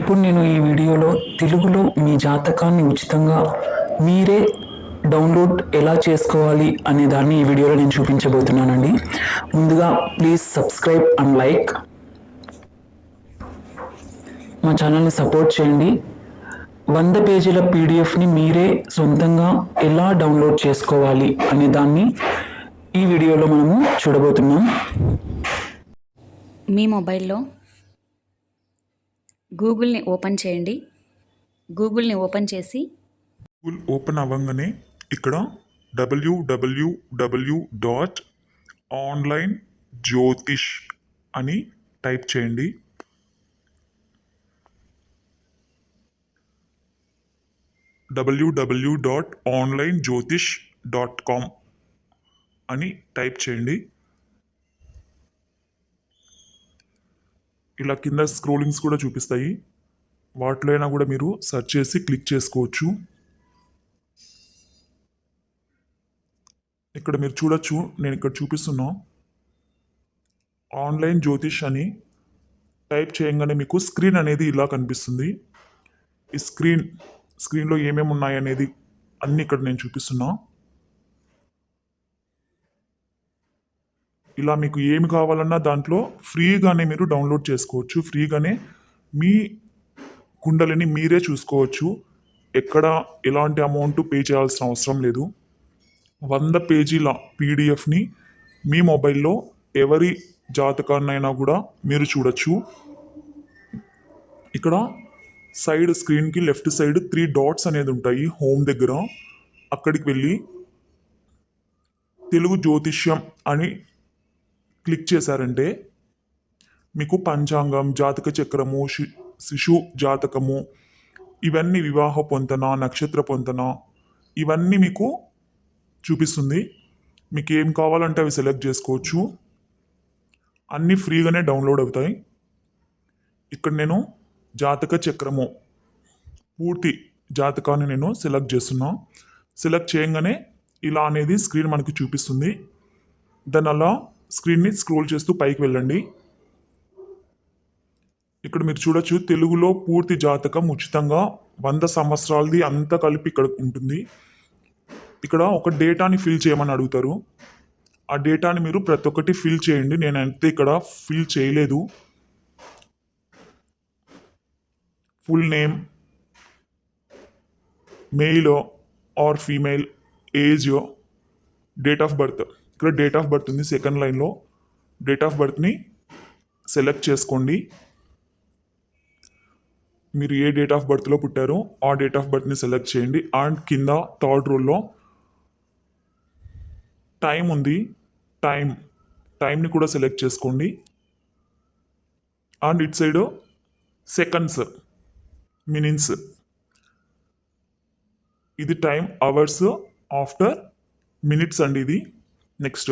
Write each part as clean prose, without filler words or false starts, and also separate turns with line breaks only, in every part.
ఇప్పుడు నేను ఈ వీడియోలో తెలుగులో మీ జాతకాన్ని ఉచితంగా మీరే డౌన్లోడ్ ఎలా చేసుకోవాలి అనే దాన్ని ఈ వీడియోలో నేను చూపించబోతున్నానండి. ముందుగా ప్లీజ్ సబ్స్క్రైబ్ అండ్ లైక్. మా ఛానల్ని సపోర్ట్ చేయండి. 100 పేజీల పీడిఎఫ్ని మీరే సొంతంగా ఎలా డౌన్లోడ్ చేసుకోవాలి అనే దాన్ని ఈ వీడియోలో మనము చూడబోతున్నాం.
మీ మొబైల్లో గూగుల్ని ఓపెన్ చేయండి. గూగుల్ని ఓపెన్ చేసి
గూగుల్ ఓపెన్ అవ్వగానే ఇక్కడ www.onlinejyotish అని టైప్ చేయండి. www.onlinejyotish.com అని టైప్ చేయండి. ఇలా కింద స్క్రోలింగ్స్ కూడా చూపిస్తాయి. వాటిలో అయినా కూడా మీరు సెర్చ్ చేసి క్లిక్ చేసుకోవచ్చు. ఇక్కడ మీరు చూడొచ్చు, నేను ఇక్కడ చూపిస్తున్నా ఆన్లైన్ జ్యోతిష్ అని టైప్ చేయగానే మీకు స్క్రీన్ అనేది ఇలా కనిపిస్తుంది. ఈ స్క్రీన్లో ఏమేమి ఉన్నాయి అనేది అన్నీ ఇక్కడ నేను చూపిస్తున్నా. ఇలా మీకు ఏమి కావాలన్నా దాంట్లో ఫ్రీగానే మీరు డౌన్లోడ్ చేసుకోవచ్చు. ఫ్రీగానే మీ కుండలిని మీరే చూసుకోవచ్చు. ఎక్కడ ఎలాంటి అమౌంట్ పే చేయాల్సిన అవసరం లేదు. 100 పేజీల పీడిఎఫ్ని మీ మొబైల్లో ఎవరి జాతకాన్నైనా కూడా మీరు చూడొచ్చు. ఇక్కడ సైడ్ స్క్రీన్కి లెఫ్ట్ సైడ్ 3 డాట్స్ అనేది ఉంటాయి. హోమ్ దగ్గర అక్కడికి వెళ్ళి తెలుగు జ్యోతిష్యం అని క్లిక్ చేశారంటే మీకు పంచాంగం, జాతక చక్రము, శిశు జాతకము, ఇవన్నీ వివాహ పొంతన, నక్షత్ర పొంతన, ఇవన్నీ మీకు చూపిస్తుంది. మీకు ఏం కావాలంటే అవి సెలెక్ట్ చేసుకోవచ్చు. అన్నీ ఫ్రీగానే డౌన్లోడ్ అవుతాయి. ఇక్కడ నేను జాతక చక్రము పూర్తి జాతకాన్ని నేను సెలెక్ట్ చేస్తున్నా. సెలెక్ట్ చేయగానే ఇలా అనేది స్క్రీన్ మనకి చూపిస్తుంది. దాని అలా స్క్రీన్ని స్క్రోల్ చేస్తూ పైకి వెళ్ళండి. ఇక్కడ మీరు చూడొచ్చు, తెలుగులో పూర్తి జాతకం ఉచితంగా 100 సంవత్సరాలది అంతా కలిపి ఇక్కడ ఉంటుంది. ఇక్కడ ఒక డేటాని ఫిల్ చేయమని అడుగుతారు. ఆ డేటాని మీరు ప్రతి ఒక్కటి ఫిల్ చేయండి. నేనైతే ఇక్కడ ఫిల్ చేయలేదు. Full name, male or female, age, date of birth. ఇక్కడ డేట్ ఆఫ్ బర్త్ ఉంది. సెకండ్ లైన్లో డేట్ ఆఫ్ బర్త్ని సెలెక్ట్ చేసుకోండి. మీరు ఏ డేట్ ఆఫ్ బర్త్లో పుట్టారో ఆ డేట్ ఆఫ్ బర్త్ని సెలెక్ట్ చేయండి. అండ్ కింద థర్డ్ రోల్లో టైం ఉంది. టైంని కూడా సెలెక్ట్ చేసుకోండి. And it side seconds, minutes, ఇది టైం, అవర్స్, ఆఫ్టర్, మినిట్స్ అండి ఇది. నెక్స్ట్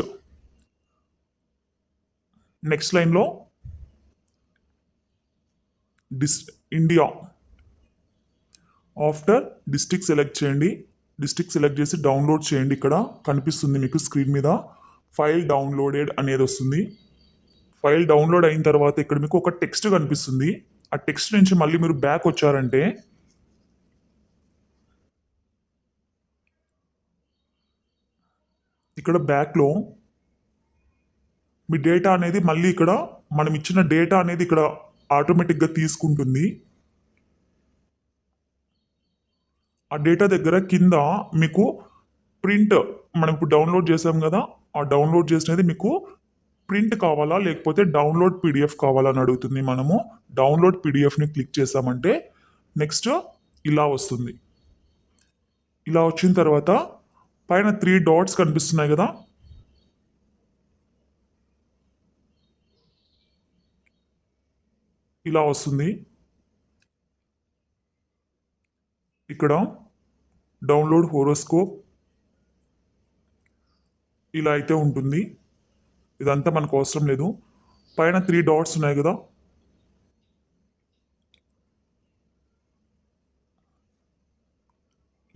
లైన్లో ఇండియా, ఆఫ్టర్ డిస్ట్రిక్ట్ సెలెక్ట్ చేయండి. డిస్ట్రిక్ట్ సెలెక్ట్ చేసి డౌన్లోడ్ చేయండి. ఇక్కడ కనిపిస్తుంది మీకు స్క్రీన్ మీద ఫైల్ డౌన్లోడెడ్ అనేది వస్తుంది. ఫైల్ డౌన్లోడ్ అయిన తర్వాత ఇక్కడ మీకు ఒక టెక్స్ట్ కనిపిస్తుంది. ఆ టెక్స్ట్ నుంచి మళ్ళీ మీరు బ్యాక్ వచ్చారంటే ఇక్కడ బ్యాక్లో మీ డేటా అనేది మళ్ళీ ఇక్కడ మనం ఇచ్చిన డేటా అనేది ఇక్కడ ఆటోమేటిక్గా తీసుకుంటుంది. ఆ డేటా దగ్గర కింద మీకు ప్రింట్, మనం ఇప్పుడు డౌన్లోడ్ చేసాం కదా, ఆ డౌన్లోడ్ చేసినది మీకు ప్రింట్ కావాలా లేకపోతే డౌన్లోడ్ పీడిఎఫ్ కావాలని అడుగుతుంది. మనము డౌన్లోడ్ పీడిఎఫ్ని క్లిక్ చేసామంటే నెక్స్ట్ ఇలా వస్తుంది. ఇలా వచ్చిన తర్వాత పైన 3 డాట్స్ కనిపిస్తున్నాయి కదా, ఇలా వస్తుంది. ఇక్కడ డౌన్లోడ్ హోరోస్కోప్ ఇలా అయితే ఉంటుంది. ఇదంతా మనకు అవసరం లేదు. పైన 3 డాట్స్ ఉన్నాయి కదా,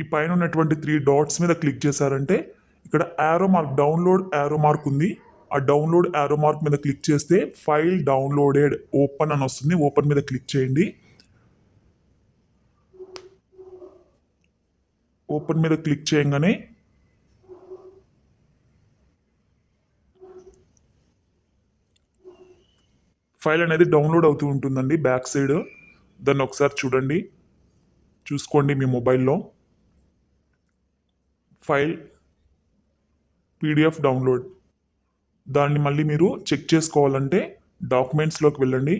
ఈ పైన ఉన్నటువంటి 3 డాట్స్ మీద క్లిక్ చేశారంటే ఇక్కడ arrow mark, download arrow mark ఉంది. ఆ డౌన్లోడ్ యారో మార్క్ మీద క్లిక్ చేస్తే ఫైల్ డౌన్లోడెడ్ ఓపెన్ అని వస్తుంది. ఓపెన్ మీద క్లిక్ చేయండి. ఓపెన్ మీద క్లిక్ చేయగానే ఫైల్ అనేది డౌన్లోడ్ అవుతూ ఉంటుందండి బ్యాక్ సైడ్. దాన్ని ఒకసారి చూసుకోండి మీ మొబైల్లో. File PDF download. దాన్ని మళ్ళీ మీరు చెక్ చేసుకోవాలంటే డాక్యుమెంట్స్లోకి వెళ్ళండి.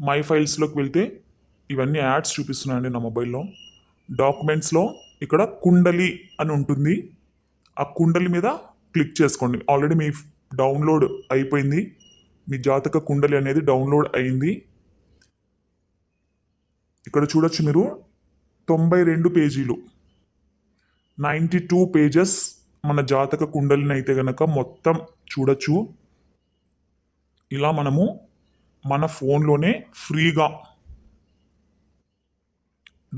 మై ఫైల్స్లోకి వెళ్తే ఇవన్నీ యాడ్స్ చూపిస్తున్నాయండి నా మొబైల్లో. డాక్యుమెంట్స్లో ఇక్కడ కుండలి అని ఉంటుంది. ఆ కుండలి మీద క్లిక్ చేసుకోండి. ఆల్రెడీ మీ డౌన్లోడ్ అయిపోయింది. మీ జాతక కుండలి అనేది డౌన్లోడ్ అయింది. ఇక్కడ చూడొచ్చు మీరు 92 పేజీలు, 92 పేజెస్ మన జాతక కుండలిని అయితే గనక మొత్తం చూడొచ్చు. ఇలా మనము మన ఫోన్లోనే ఫ్రీగా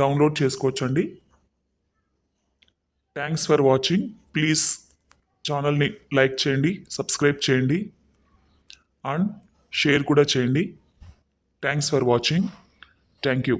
డౌన్లోడ్ చేసుకోవచ్చండి. Thanks for watching. ప్లీజ్ ఛానల్ని లైక్ చేయండి, సబ్స్క్రైబ్ చేయండి అండ్ షేర్ కూడా చేయండి. Thanks for watching. Thank you.